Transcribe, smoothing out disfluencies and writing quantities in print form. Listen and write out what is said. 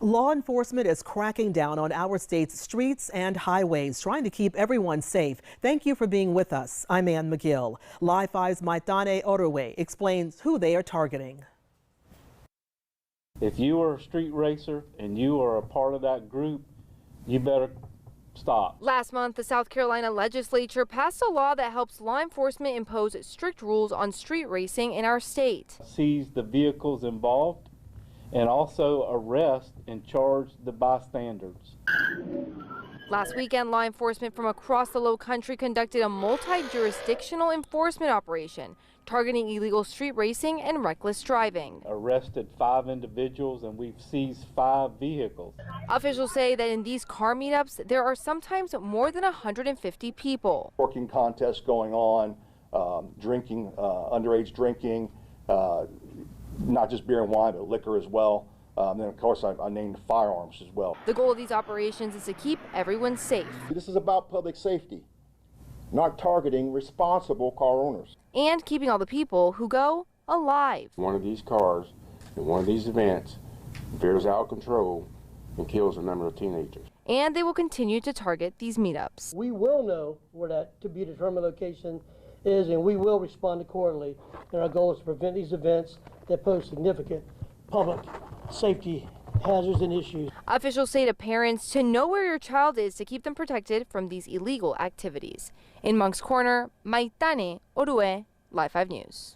Law enforcement is cracking down on our state's streets and highways, trying to keep everyone safe. Thank you for being with us. I'm Ann McGill. Live 5's Maitane Orue explains who they are targeting. If you are a street racer and you are a part of that group, you better stop. Last month, the South Carolina legislature passed a law that helps law enforcement impose strict rules on street racing in our state. Seize the vehicles involved and also arrest and charge the bystanders. Last weekend, law enforcement from across the Lowcountry conducted a multi-jurisdictional enforcement operation targeting illegal street racing and reckless driving. Arrested 5 individuals and we've seized 5 vehicles. Officials say that in these car meetups, there are sometimes more than 150 people. Working contests going on, drinking, underage drinking, not just beer and wine, but liquor as well. Then, of course, I named firearms as well. The goal of these operations is to keep everyone safe. This is about public safety, not targeting responsible car owners. And keeping all the people who go alive. One of these cars in one of these events veers out of control and kills a number of teenagers. And they will continue to target these meetups. We will know where that to be determined location is, and we will respond accordingly. And our goal is to prevent these events that pose significant public safety hazards and issues. Officials say to parents to know where your child is to keep them protected from these illegal activities. In Moncks Corner, Maitane Orue, Live 5 News.